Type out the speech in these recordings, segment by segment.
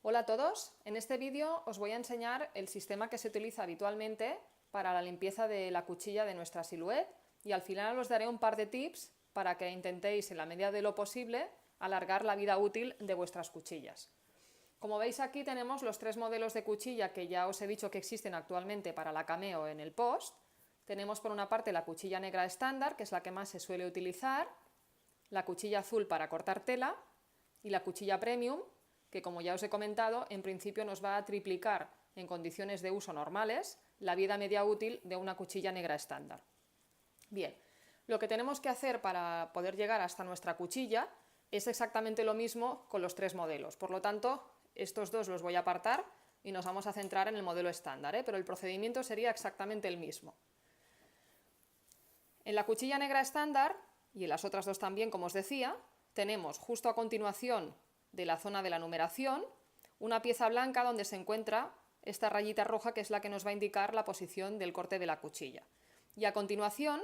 Hola a todos, en este vídeo os voy a enseñar el sistema que se utiliza habitualmente para la limpieza de la cuchilla de nuestra Silhouette y al final os daré un par de tips para que intentéis en la medida de lo posible alargar la vida útil de vuestras cuchillas. Como veis aquí tenemos los tres modelos de cuchilla que ya os he dicho que existen actualmente para la Cameo en el Post. Tenemos por una parte la cuchilla negra estándar, que es la que más se suele utilizar, la cuchilla azul para cortar tela y la cuchilla premium, que como ya os he comentado, en principio nos va a triplicar en condiciones de uso normales la vida media útil de una cuchilla negra estándar. Bien, lo que tenemos que hacer para poder llegar hasta nuestra cuchilla es exactamente lo mismo con los tres modelos. Por lo tanto, estos dos los voy a apartar y nos vamos a centrar en el modelo estándar, pero el procedimiento sería exactamente el mismo. En la cuchilla negra estándar, y en las otras dos también, como os decía, tenemos justo a continuación de la zona de la numeración una pieza blanca donde se encuentra esta rayita roja que es la que nos va a indicar la posición del corte de la cuchilla. Y a continuación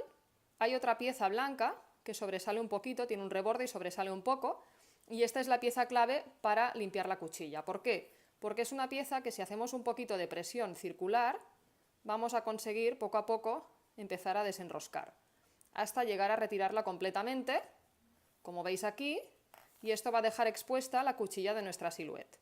hay otra pieza blanca que sobresale un poquito, tiene un reborde y sobresale un poco, y esta es la pieza clave para limpiar la cuchilla. ¿Por qué? Porque es una pieza que si hacemos un poquito de presión circular vamos a conseguir poco a poco empezar a desenroscar hasta llegar a retirarla completamente, como veis aquí, y esto va a dejar expuesta la cuchilla de nuestra Silhouette.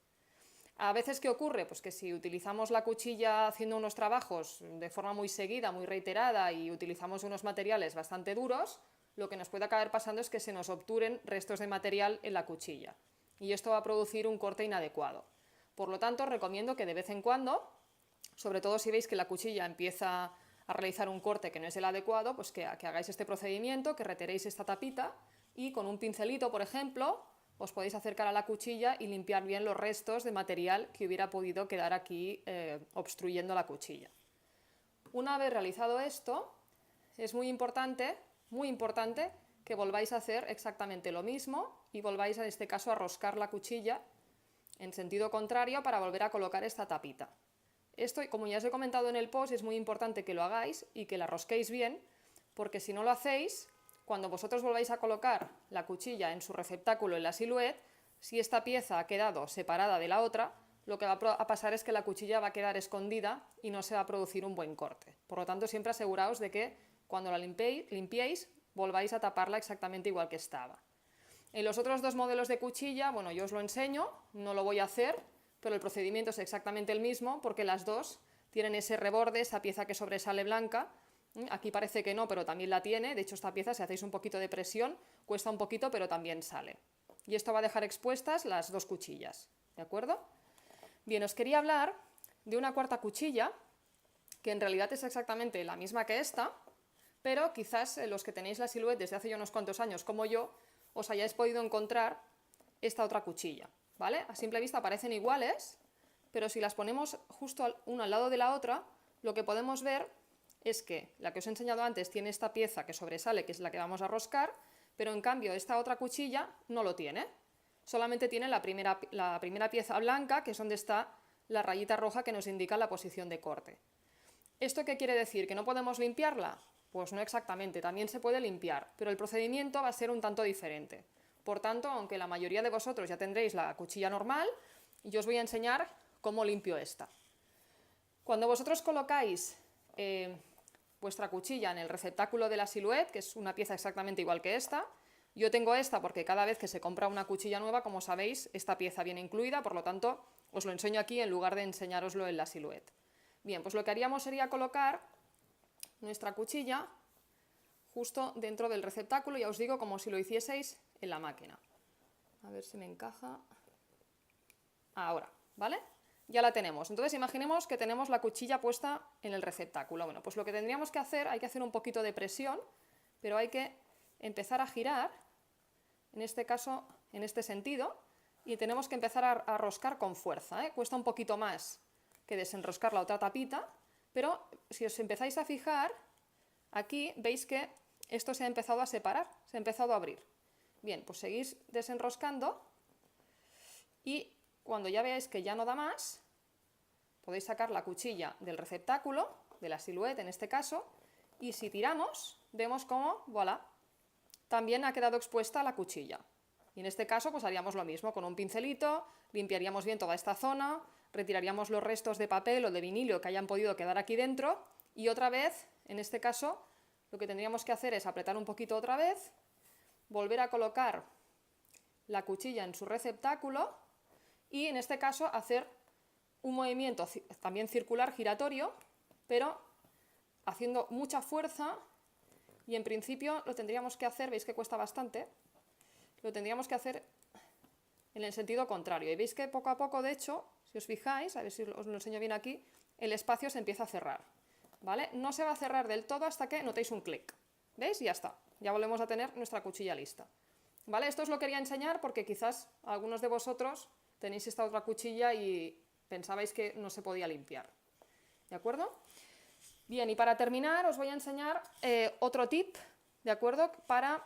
A veces, ¿qué ocurre? Pues que si utilizamos la cuchilla haciendo unos trabajos de forma muy seguida, muy reiterada, y utilizamos unos materiales bastante duros, lo que nos puede acabar pasando es que se nos obturen restos de material en la cuchilla, y esto va a producir un corte inadecuado. Por lo tanto, os recomiendo que de vez en cuando, sobre todo si veis que la cuchilla empieza a realizar un corte que no es el adecuado, pues que hagáis este procedimiento, que retiréis esta tapita y con un pincelito, por ejemplo, os podéis acercar a la cuchilla y limpiar bien los restos de material que hubiera podido quedar aquí obstruyendo la cuchilla. Una vez realizado esto, es muy importante que volváis a hacer exactamente lo mismo y volváis en este caso a roscar la cuchilla en sentido contrario para volver a colocar esta tapita. Esto, como ya os he comentado en el post, es muy importante que lo hagáis y que la rosquéis bien, porque si no lo hacéis, cuando vosotros volváis a colocar la cuchilla en su receptáculo en la Silhouette, si esta pieza ha quedado separada de la otra, lo que va a pasar es que la cuchilla va a quedar escondida y no se va a producir un buen corte. Por lo tanto, siempre aseguraos de que cuando la limpiéis, volváis a taparla exactamente igual que estaba. En los otros dos modelos de cuchilla, bueno, yo os lo enseño, no lo voy a hacer, pero el procedimiento es exactamente el mismo porque las dos tienen ese reborde, esa pieza que sobresale blanca. Aquí parece que no, pero también la tiene. De hecho, esta pieza, si hacéis un poquito de presión, cuesta un poquito, pero también sale. Y esto va a dejar expuestas las dos cuchillas, ¿de acuerdo? Bien, os quería hablar de una cuarta cuchilla, que en realidad es exactamente la misma que esta, pero quizás los que tenéis la Silhouette desde hace ya unos cuantos años, como yo, os hayáis podido encontrar esta otra cuchilla, ¿vale? A simple vista parecen iguales, pero si las ponemos justo una al lado de la otra, lo que podemos ver es que la que os he enseñado antes tiene esta pieza que sobresale, que es la que vamos a roscar, pero en cambio esta otra cuchilla no lo tiene. Solamente tiene la primera pieza blanca, que es donde está la rayita roja que nos indica la posición de corte. ¿Esto qué quiere decir? ¿Que no podemos limpiarla? Pues no exactamente, también se puede limpiar, pero el procedimiento va a ser un tanto diferente. Por tanto, aunque la mayoría de vosotros ya tendréis la cuchilla normal, yo os voy a enseñar cómo limpio esta. Cuando vosotros colocáis vuestra cuchilla en el receptáculo de la Silhouette, que es una pieza exactamente igual que esta, yo tengo esta porque cada vez que se compra una cuchilla nueva, como sabéis, esta pieza viene incluida, por lo tanto, os lo enseño aquí en lugar de enseñároslo en la Silhouette. Bien, pues lo que haríamos sería colocar nuestra cuchilla justo dentro del receptáculo, ya os digo, como si lo hicieseis en la máquina. A ver si me encaja. Ahora, ¿vale? Ya la tenemos. Entonces imaginemos que tenemos la cuchilla puesta en el receptáculo. Bueno, pues lo que tendríamos que hacer, hay que hacer un poquito de presión, pero hay que empezar a girar, en este caso, en este sentido, y tenemos que empezar a roscar con fuerza, ¿eh? Cuesta un poquito más que desenroscar la otra tapita, pero si os empezáis a fijar, aquí veis que esto se ha empezado a separar, se ha empezado a abrir. Bien, pues seguís desenroscando y cuando ya veáis que ya no da más, podéis sacar la cuchilla del receptáculo, de la Silhouette en este caso, y si tiramos, vemos cómo, voilà, también ha quedado expuesta la cuchilla. Y en este caso pues haríamos lo mismo, con un pincelito, limpiaríamos bien toda esta zona, retiraríamos los restos de papel o de vinilo que hayan podido quedar aquí dentro y otra vez, en este caso, lo que tendríamos que hacer es apretar un poquito otra vez, volver a colocar la cuchilla en su receptáculo y en este caso hacer un movimiento también circular giratorio, pero haciendo mucha fuerza y en principio lo tendríamos que hacer, veis que cuesta bastante, lo tendríamos que hacer en el sentido contrario. Y veis que poco a poco, de hecho, si os fijáis, a ver si os lo enseño bien aquí, el espacio se empieza a cerrar, ¿vale? No se va a cerrar del todo hasta que notéis un clic, ¿veis? Y ya está, ya volvemos a tener nuestra cuchilla lista, ¿vale? Esto os lo quería enseñar porque quizás algunos de vosotros tenéis esta otra cuchilla y pensabais que no se podía limpiar, ¿de acuerdo? Bien, y para terminar os voy a enseñar otro tip, ¿de acuerdo? Para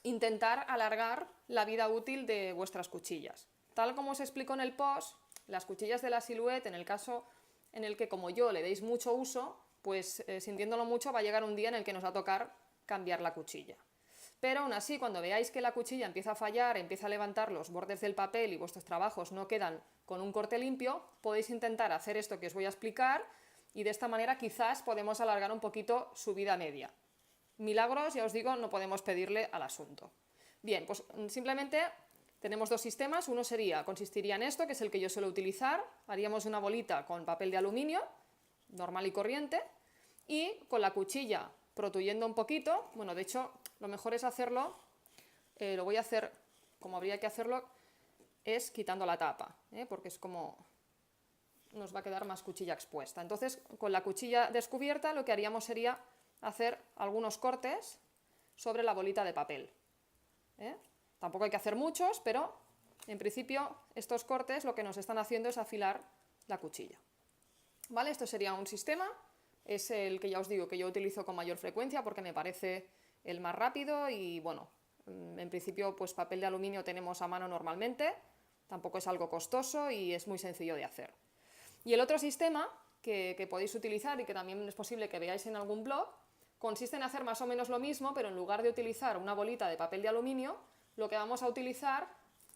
intentar alargar la vida útil de vuestras cuchillas. Tal como os explico en el post, las cuchillas de la Silhouette, en el caso en el que como yo le deis mucho uso, pues sintiéndolo mucho va a llegar un día en el que nos va a tocar cambiar la cuchilla. Pero aún así, cuando veáis que la cuchilla empieza a fallar, empieza a levantar los bordes del papel y vuestros trabajos no quedan con un corte limpio, podéis intentar hacer esto que os voy a explicar y de esta manera quizás podemos alargar un poquito su vida media. Milagros, ya os digo, no podemos pedirle al asunto. Bien, pues simplemente tenemos dos sistemas. Uno consistiría en esto, que es el que yo suelo utilizar. Haríamos una bolita con papel de aluminio, normal y corriente, y con la cuchilla protuyendo un poquito. Bueno, de hecho, lo mejor es hacerlo, lo voy a hacer como habría que hacerlo, es quitando la tapa, porque es como nos va a quedar más cuchilla expuesta. Entonces, con la cuchilla descubierta, lo que haríamos sería hacer algunos cortes sobre la bolita de papel. Tampoco hay que hacer muchos, pero en principio estos cortes lo que nos están haciendo es afilar la cuchilla. ¿Vale? Esto sería un sistema, es el que ya os digo que yo utilizo con mayor frecuencia porque me parece el más rápido y bueno, en principio pues papel de aluminio tenemos a mano normalmente, tampoco es algo costoso y es muy sencillo de hacer. Y el otro sistema que podéis utilizar y que también es posible que veáis en algún blog, consiste en hacer más o menos lo mismo, pero en lugar de utilizar una bolita de papel de aluminio, lo que vamos a utilizar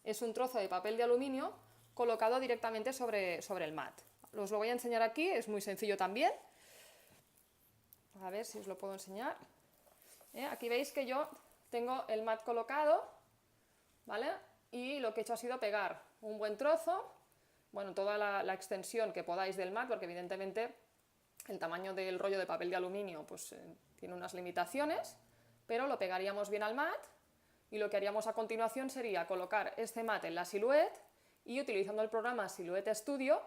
es un trozo de papel de aluminio colocado directamente sobre el mat. Os lo voy a enseñar aquí, es muy sencillo también. A ver si os lo puedo enseñar. Aquí veis que yo tengo el mat colocado, ¿vale? Y lo que he hecho ha sido pegar un buen trozo, bueno, toda la extensión que podáis del mat, porque evidentemente el tamaño del rollo de papel de aluminio pues, tiene unas limitaciones, pero lo pegaríamos bien al mat y lo que haríamos a continuación sería colocar este mat en la Silhouette y utilizando el programa Silhouette Studio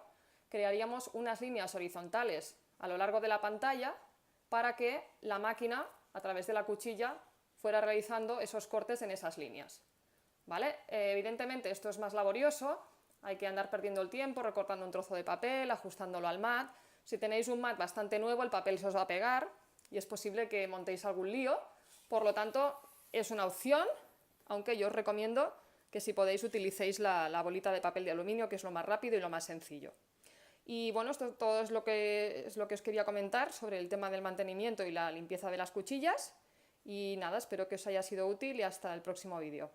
crearíamos unas líneas horizontales a lo largo de la pantalla para que la máquina, a través de la cuchilla, fuera realizando esos cortes en esas líneas. ¿Vale? Evidentemente esto es más laborioso, hay que andar perdiendo el tiempo recortando un trozo de papel, ajustándolo al mat. Si tenéis un mat bastante nuevo, el papel se os va a pegar y es posible que montéis algún lío, por lo tanto es una opción, aunque yo os recomiendo que si podéis utilicéis la bolita de papel de aluminio, que es lo más rápido y lo más sencillo. Y bueno, esto todo es lo que os quería comentar sobre el tema del mantenimiento y la limpieza de las cuchillas. Y nada, espero que os haya sido útil y hasta el próximo vídeo.